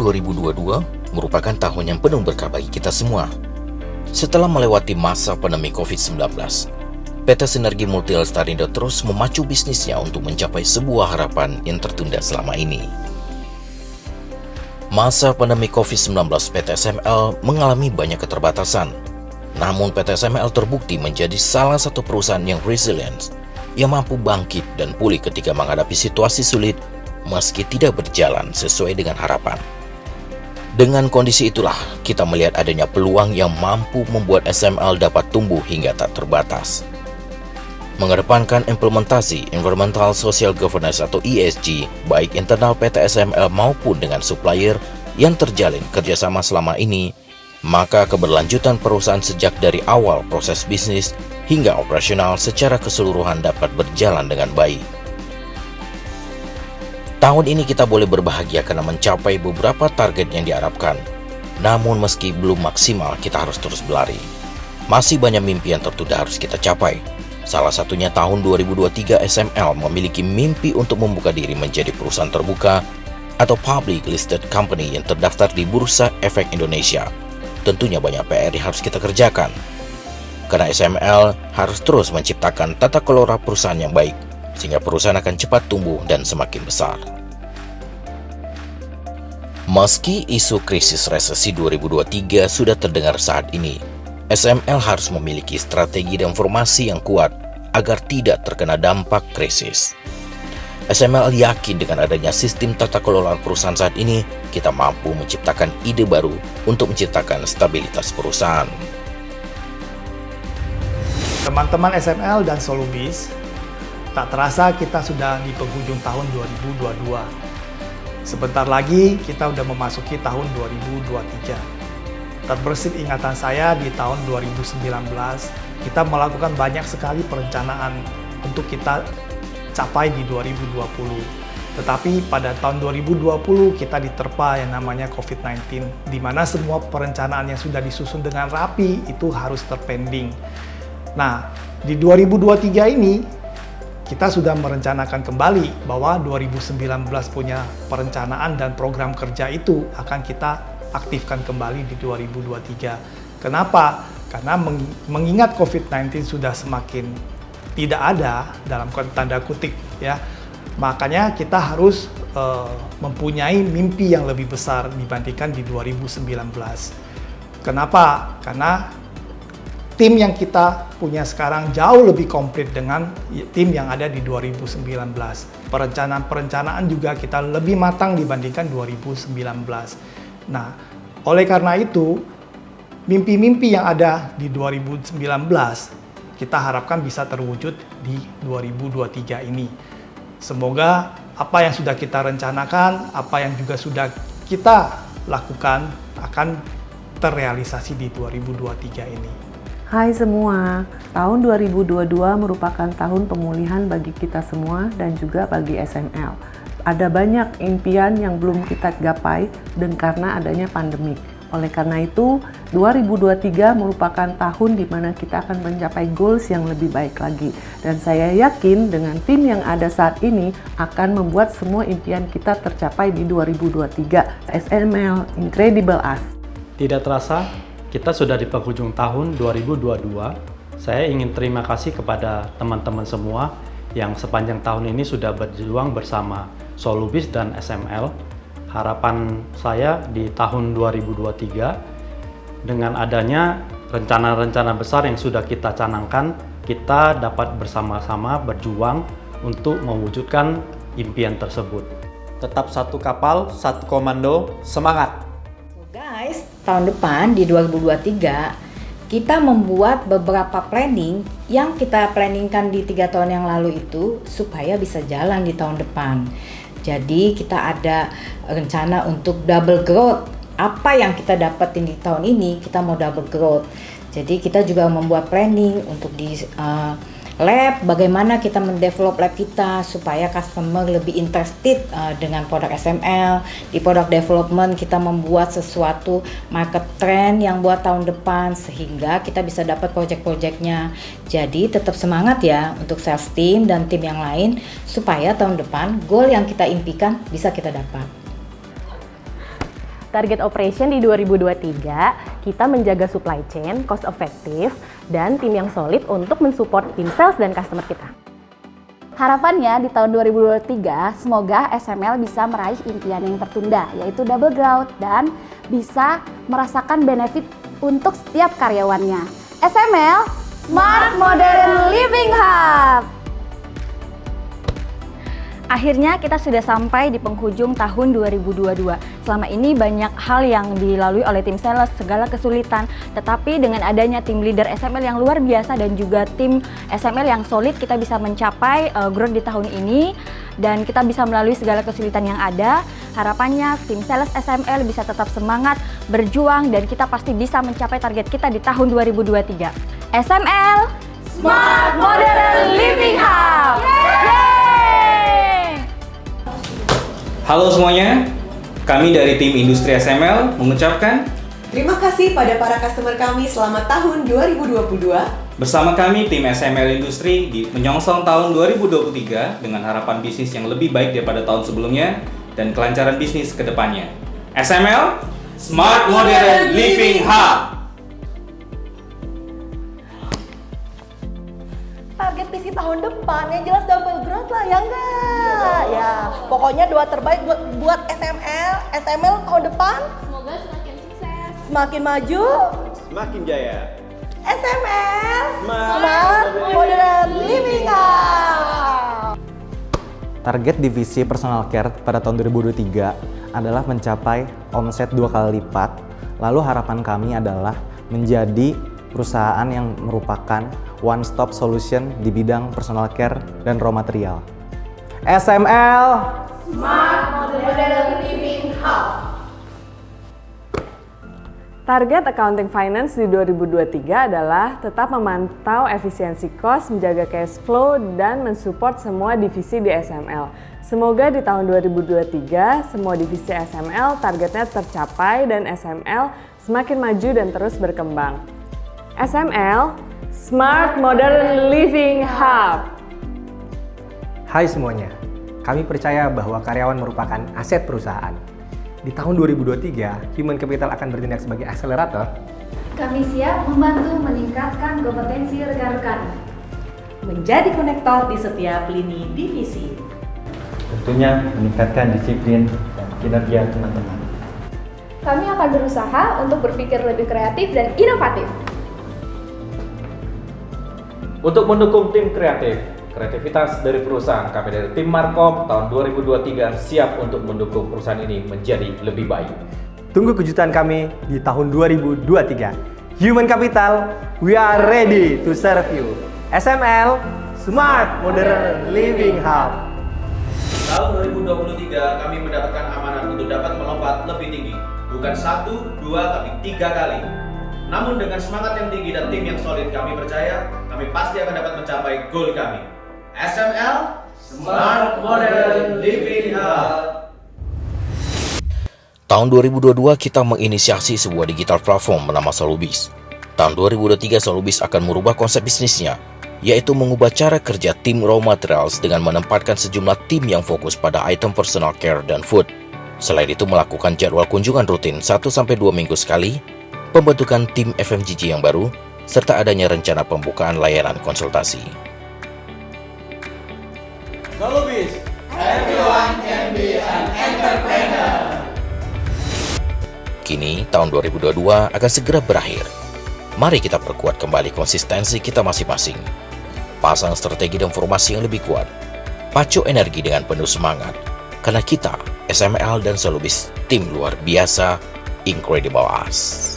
2022 merupakan tahun yang penuh berkah bagi kita semua. Setelah melewati masa pandemi COVID-19, PT Sinergi Multi Lestarindo terus memacu bisnisnya untuk mencapai sebuah harapan yang tertunda selama ini. Masa pandemi COVID-19 PT SML mengalami banyak keterbatasan. Namun PT SML terbukti menjadi salah satu perusahaan yang resilient, yang mampu bangkit dan pulih ketika menghadapi situasi sulit meski tidak berjalan sesuai dengan harapan. Dengan kondisi itulah, kita melihat adanya peluang yang mampu membuat SML dapat tumbuh hingga tak terbatas. Mengedepankan implementasi Environmental Social Governance atau ESG, baik internal PT SML maupun dengan supplier yang terjalin kerjasama selama ini, maka keberlanjutan perusahaan sejak dari awal proses bisnis hingga operasional secara keseluruhan dapat berjalan dengan baik. Tahun ini kita boleh berbahagia karena mencapai beberapa target yang diharapkan. Namun meski belum maksimal, kita harus terus berlari. Masih banyak mimpi yang tertunda harus kita capai. Salah satunya tahun 2023 SML memiliki mimpi untuk membuka diri menjadi perusahaan terbuka atau public listed company yang terdaftar di Bursa Efek Indonesia. Tentunya banyak PR yang harus kita kerjakan. Karena SML harus terus menciptakan tata kelola perusahaan yang baik, sehingga perusahaan akan cepat tumbuh dan semakin besar. Meski isu krisis resesi 2023 sudah terdengar saat ini, SML harus memiliki strategi dan formasi yang kuat agar tidak terkena dampak krisis. SML yakin dengan adanya sistem tata kelola perusahaan saat ini, kita mampu menciptakan ide baru untuk menciptakan stabilitas perusahaan. Teman-teman SML dan Solubis, tak terasa kita sudah di penghujung tahun 2022. Sebentar lagi kita sudah memasuki tahun 2023. Terbersit ingatan saya di tahun 2019, kita melakukan banyak sekali perencanaan untuk kita capai di 2020. Tetapi pada tahun 2020 kita diterpa yang namanya COVID-19, di mana semua perencanaan yang sudah disusun dengan rapi itu harus terpending. Nah, di 2023 ini kita sudah merencanakan kembali bahwa 2019 punya perencanaan dan program kerja itu akan kita aktifkan kembali di 2023. Kenapa? Karena mengingat COVID-19 sudah semakin tidak ada dalam tanda kutip ya, makanya kita harus mempunyai mimpi yang lebih besar dibandingkan di 2019. Kenapa? Karena tim yang kita punya sekarang jauh lebih komplit dengan tim yang ada di 2019. Perencanaan juga kita lebih matang dibandingkan 2019. Nah, oleh karena itu, mimpi-mimpi yang ada di 2019 kita harapkan bisa terwujud di 2023 ini. Semoga apa yang sudah kita rencanakan, apa yang juga sudah kita lakukan akan terrealisasi di 2023 ini. Hai semua, tahun 2022 merupakan tahun pemulihan bagi kita semua dan juga bagi SML. Ada banyak impian yang belum kita gapai dan karena adanya pandemi. Oleh karena itu, 2023 merupakan tahun di mana kita akan mencapai goals yang lebih baik lagi. Dan saya yakin dengan tim yang ada saat ini akan membuat semua impian kita tercapai di 2023. SML Incredible Us. Tidak terasa, kita sudah di penghujung tahun 2022. Saya ingin terima kasih kepada teman-teman semua yang sepanjang tahun ini sudah berjuang bersama Solubis dan SML. Harapan saya di tahun 2023, dengan adanya rencana-rencana besar yang sudah kita canangkan, kita dapat bersama-sama berjuang untuk mewujudkan impian tersebut. Tetap satu kapal, satu komando, semangat! Guys, tahun depan di 2023 kita membuat beberapa planning yang kita planningkan di 3 tahun yang lalu itu supaya bisa jalan di tahun depan. Jadi kita ada rencana untuk double growth. Apa yang kita dapetin di tahun ini kita mau double growth. Jadi kita juga membuat planning untuk di lab, bagaimana kita mendevelop lab kita supaya customer lebih interested dengan produk SML. Di product development kita membuat sesuatu market trend yang buat tahun depan sehingga kita bisa dapat project-projectnya. Jadi tetap semangat ya untuk sales team dan tim yang lain supaya tahun depan goal yang kita impikan bisa kita dapat. Target operation di 2023, kita menjaga supply chain, cost effective, dan tim yang solid untuk mensupport tim sales dan customer kita. Harapannya di tahun 2023, semoga SML bisa meraih impian yang tertunda, yaitu double growth dan bisa merasakan benefit untuk setiap karyawannya. SML, Smart Modern Living Hub! Akhirnya kita sudah sampai di penghujung tahun 2022. Selama ini banyak hal yang dilalui oleh tim sales, segala kesulitan. Tetapi dengan adanya tim leader SML yang luar biasa dan juga tim SML yang solid, kita bisa mencapai growth di tahun ini. Dan kita bisa melalui segala kesulitan yang ada. Harapannya tim sales SML bisa tetap semangat, berjuang, dan kita pasti bisa mencapai target kita di tahun 2023. SML, Smart Modern Living Hub! Halo semuanya, kami dari tim industri SML mengucapkan terima kasih pada para customer kami selama tahun 2022. bersama kami tim SML Industri di menyongsong tahun 2023 dengan harapan bisnis yang lebih baik daripada tahun sebelumnya dan kelancaran bisnis ke depannya. SML, Smart Modern Living Hub. Target visi tahun depan yang jelas double growth lah, ya enggak? Ya, pokoknya doa terbaik buat SML tahun depan. Semoga semakin sukses, Semakin maju, semakin jaya. SML, Smart Modern Living Hub. Target divisi personal care pada tahun 2023 adalah mencapai omset 2 kali lipat. Lalu harapan kami adalah menjadi perusahaan yang merupakan one-stop solution di bidang personal care dan raw material. SML, Smart Modern Living Hub. Target accounting finance di 2023 adalah tetap memantau efisiensi cost, menjaga cash flow, dan mensupport semua divisi di SML. Semoga di tahun 2023 semua divisi SML targetnya tercapai dan SML semakin maju dan terus berkembang. SML, Smart Modern Living Hub. Hai semuanya, kami percaya bahwa karyawan merupakan aset perusahaan. Di tahun 2023, Human Capital akan bertindak sebagai akselerator. Kami siap membantu meningkatkan kompetensi rekan-rekan, menjadi konektor di setiap lini divisi. Tentunya meningkatkan disiplin dan kinerja teman-teman. Kami akan berusaha untuk berpikir lebih kreatif dan inovatif. Untuk mendukung tim kreativitas dari perusahaan, kami dari tim Markom tahun 2023 siap untuk mendukung perusahaan ini menjadi lebih baik. Tunggu kejutan kami di tahun 2023. Human Capital, we are ready to serve you. SML, Smart Modern Living Hub. Tahun 2023 kami mendapatkan amanat untuk dapat melompat lebih tinggi. Bukan 1, 2, tapi 3 kali. Namun dengan semangat yang tinggi dan tim yang solid, kami percaya kami pasti akan dapat mencapai goal kami. SML, Smart Modern Living Hub. Tahun 2022 kita menginisiasi sebuah digital platform bernama Solubis. Tahun 2023 Solubis akan merubah konsep bisnisnya, yaitu mengubah cara kerja tim raw materials dengan menempatkan sejumlah tim yang fokus pada item personal care dan food. Selain itu melakukan jadwal kunjungan rutin 1-2 minggu sekali, pembentukan tim FMCG yang baru, serta adanya rencana pembukaan layanan konsultasi. Solubis, everyone can be an entrepreneur. Kini, tahun 2022 akan segera berakhir. Mari kita perkuat kembali konsistensi kita masing-masing. Pasang strategi dan formasi yang lebih kuat. Pacu energi dengan penuh semangat. Karena kita, SML dan Solubis, tim luar biasa, Incredible Us.